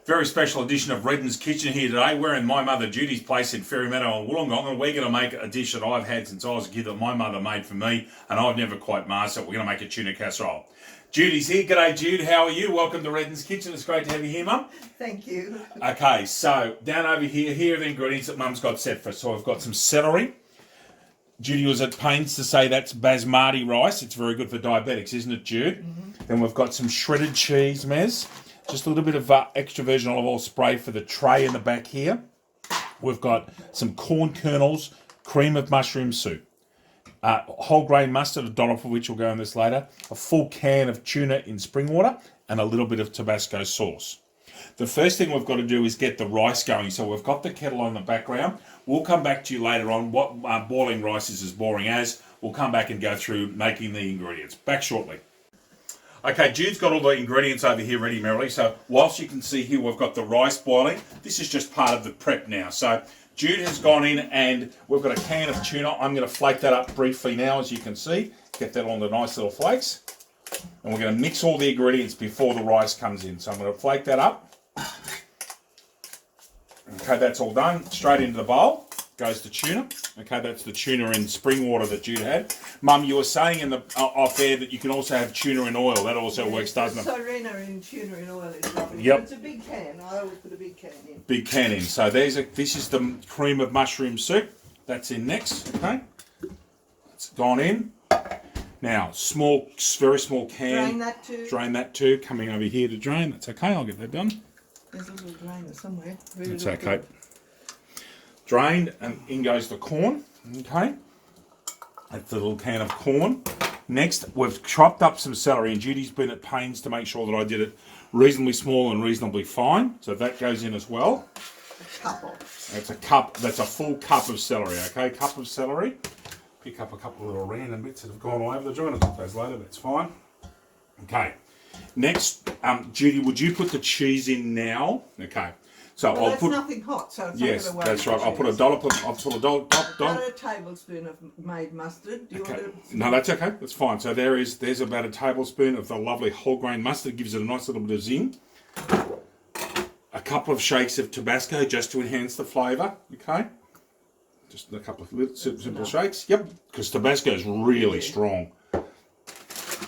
Very special edition of Redden's Kitchen here today. We're in my mother Judy's place in Ferry Meadow and Wollongong, and we're going to make a dish that I've had since I was a kid that my mother made for me, and I've never quite mastered. We're going to make a tuna casserole. Judy's here. G'day, Jude. How are you? Welcome to Redden's Kitchen. It's great to have you here, Mum. Thank you. Okay, so down over here are the ingredients that Mum's got set for us. So I've got some celery. Judy was at pains to say that's basmati rice. It's very good for diabetics, isn't it, Jude? Mm-hmm. Then we've got some shredded cheese, Mez. Just a little bit of extra virgin olive oil spray for the tray in the back here. We've got some corn kernels, cream of mushroom soup, whole grain mustard, a dollop of which will go in this later, a full can of tuna in spring water, and a little bit of tabasco sauce. The first thing we've got to do is get the rice going. So we've got the kettle on the background. We'll come back to you later on what boiling rice is as boring as. We'll come back and go through making the ingredients. Back shortly. Okay, Jude's got all the ingredients over here ready, merrily. So whilst you can see here, we've got the rice boiling. This is just part of the prep now. So Jude has gone in and we've got a can of tuna. I'm going to flake that up briefly now, as you can see. Get that on the nice little flakes. And we're going to mix all the ingredients before the rice comes in. So I'm going to flake that up. Okay, that's all done. Straight into the bowl goes the tuna. Okay, that's the tuna in spring water that Jude had. Mum, you were saying in the off air that you can also have tuna in oil. That also works, doesn't it? Sirena in tuna in oil is lovely. Yep. It's a big can. I always put a big can in. Big can in. So this is the cream of mushroom soup. That's in next. Okay, it's gone in. Now, very small can. Drain that too. Drain that too. Coming over here to drain. That's okay. I'll get that done. There's a little drainer somewhere. Really That's okay. Drained, and in goes the corn. Okay. That's the little can of corn. Next, we've chopped up some celery, and Judy's been at pains to make sure that I did it reasonably small and reasonably fine. So that goes in as well. A couple. That's a cup. That's a full cup of celery. Okay, cup of celery. Pick up a couple of little random bits that have gone all over the joint. I'll put those later. That's fine. Okay. Next, Judy, would you put the cheese in now? Okay. So well, I'll that's put nothing hot, so it's yes, not going to that's right. I'll put a dollop of about a tablespoon of made mustard. Do you want to? No, that's okay. That's fine. So there's about a tablespoon of the lovely whole grain mustard. It gives it a nice little bit of zing. A couple of shakes of tabasco just to enhance the flavour. Okay. Just a couple of simple shakes. Yep, because Tabasco is really strong.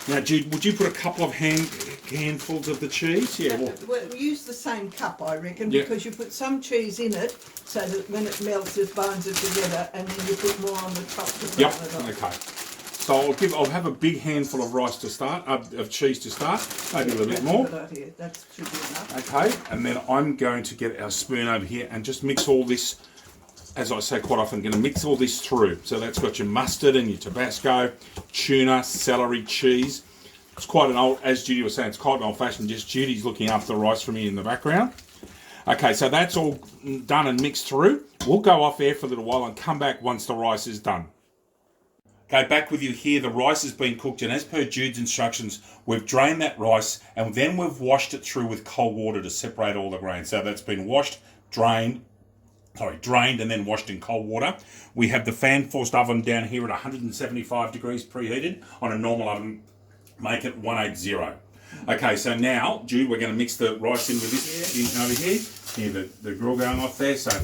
Now, Jude, would you put a couple of handfuls of the cheese? Yeah. Well, use the same cup, I reckon, because you put some cheese in it so that when it melts, it binds it together, and then you put more on the top. Yep. Okay. So I'll have a big handful of rice to start, of cheese to start, maybe a little bit more. That should be enough. Okay, and then I'm going to get our spoon over here and just mix all this. As I say quite often, I'm going to mix all this through. So that's got your mustard and your Tabasco, tuna, celery, cheese. It's quite an old, as Judy was saying, it's quite an old-fashioned dish. Judy's looking after the rice for me in the background. Okay, so that's all done and mixed through. We'll go off air for a little while and come back once the rice is done. Okay, back with you here. The rice has been cooked, and as per Jude's instructions, we've drained that rice, and then we've washed it through with cold water to separate all the grains. So that's been washed, drained and then washed in cold water. We have the fan-forced oven down here at 175 degrees preheated. On a normal oven, make it 180. Okay, so now, Jude, we're going to mix the rice in with this in over here. Hear the grill going off there. So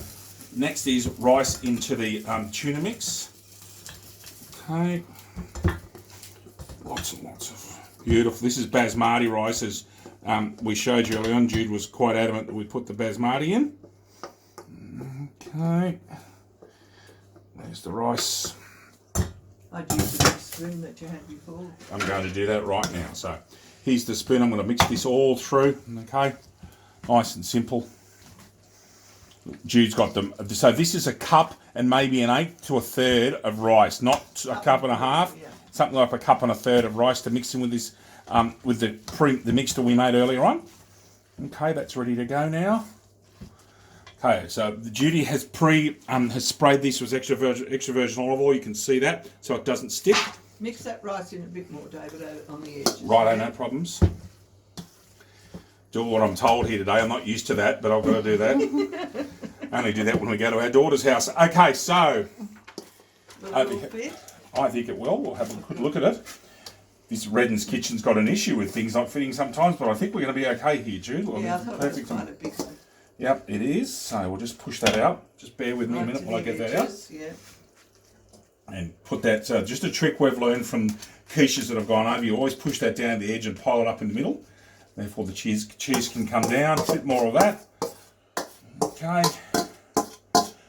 next is rice into the tuna mix. Okay. Lots and lots of beautiful. This is basmati rice, as we showed you earlier on. Jude was quite adamant that we put the basmati in. Okay, there's the rice. I'd use the big spoon that you had before. I'm going to do that right now. So here's the spoon. I'm going to mix this all through. Okay, nice and simple. Jude's got them. So this is a cup and maybe an eighth to a third of rice, not a cup and a half. Yeah. Something like a cup and a third of rice to mix in with this, with the mixture we made earlier on. Okay, that's ready to go now. Okay, so Judy has sprayed this with extra virgin olive oil. You can see that, so it doesn't stick. Mix that rice in a bit more, David, on the edges. Righto, no problems. Do what I'm told here today. I'm not used to that, but I've got to do that. Only do that when we go to our daughter's house. Okay, so will it all fit? I think it will. We'll have a good look at it. this Redden's Kitchen's got an issue with things not fitting sometimes, but I think we're going to be okay here, Jude. Yeah, I thought it was quite a big one. Yep, it is. So we'll just push that out. Just bear with me a minute while I get that out. Yeah. And put that, just a trick we've learned from quiches that have gone over, you always push that down the edge and pile it up in the middle. Therefore the cheese can come down, a bit more of that. Okay.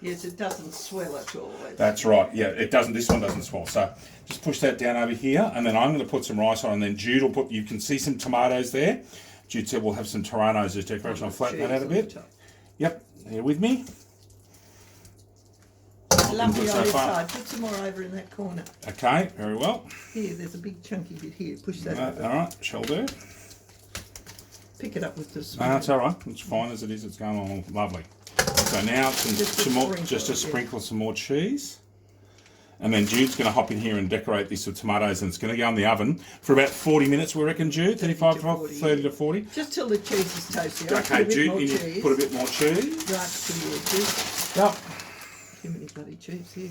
Yes, it doesn't swell at all. That's right, yeah, it doesn't, this one doesn't swell. So just push that down over here, and then I'm going to put some rice on, and then Jude will put, you can see some tomatoes there. Jude said we'll have some Torontos as decoration. I'll flatten that out a bit. Yep, here with me. Lovely on this side. Put some more over in that corner. Okay, very well. Here, there's a big chunky bit here. Push that over. All right, shall do. Pick it up with the spoon. No, it's all right. It's fine as it is. It's going on lovely. So now some more, just a sprinkle some more cheese. And then Jude's going to hop in here and decorate this with tomatoes, and it's going to go in the oven for about 40 minutes, we reckon, Jude? 30 to 40? Just till the cheese is toasty. Okay, Jude, you need to put a bit more cheese. Right to the edges. Yep. Too many bloody cheese here.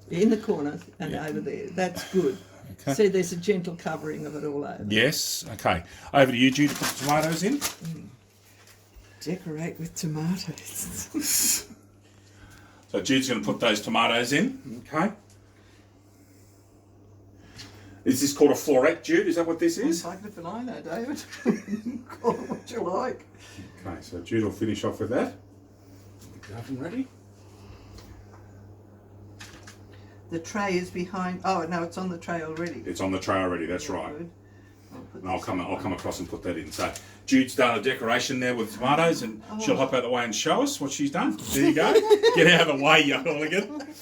In the corner and over there. That's good. Okay. See, there's a gentle covering of it all over. Yes. Okay. Over to you, Jude, to put the tomatoes in. Decorate with tomatoes. So Jude's going to put those tomatoes in. Okay. Is this called a florette, Jude? Is that what this is? Like it, I know, David. Call it what you like. Okay, so Jude will finish off with that. Get the oven ready. The tray is behind. Oh no, it's on the tray already. It's on the tray already. That's right. And I'll come across and put that in. So Jude's done a decoration there with tomatoes, and she'll hop out the way and show us what she's done. There you go. Get out of the way, you hooligan.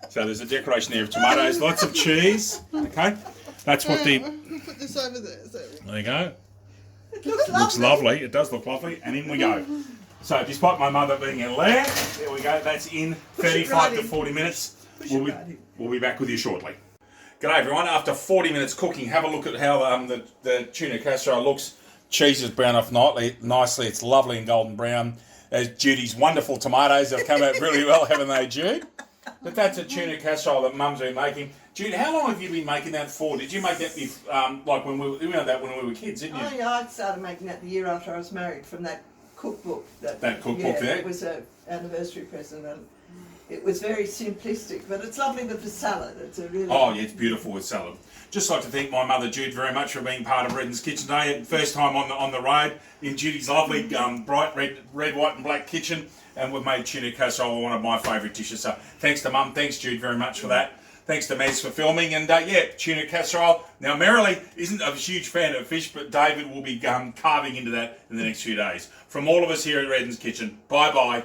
So there's a decoration there of tomatoes, lots of cheese. Okay, that's what the. Put this over there. There you go. It looks lovely. Looks lovely. It does look lovely, and in we go. So despite my mother being in there we go. That's in 35 to 40 minutes. We'll be back with you shortly. G'day everyone. After 40 minutes cooking, have a look at how the tuna casserole looks. Cheese is brown off nicely. It's lovely and golden brown. There's Judy's wonderful tomatoes. They've come out really well, haven't they, Jude? But that's a tuna casserole that Mum's been making. Jude, how long have you been making that for? Did you make that like when we were kids, didn't you? Oh yeah, I started making that the year after I was married from that cookbook. That cookbook there? It was an anniversary present. And it was very simplistic, but it's lovely with the salad. It's a really... Oh, yeah, it's beautiful with salad. Just like to thank my mother, Jude, very much for being part of Redden's Kitchen today. First time on the road in Judy's lovely bright red, white and black kitchen. And we've made tuna casserole one of my favourite dishes. So thanks to Mum. Thanks, Jude, very much for that. Thanks to Mez for filming. And tuna casserole. Now, Merrily isn't a huge fan of fish, but David will be carving into that in the next few days. From all of us here at Redden's Kitchen, bye-bye.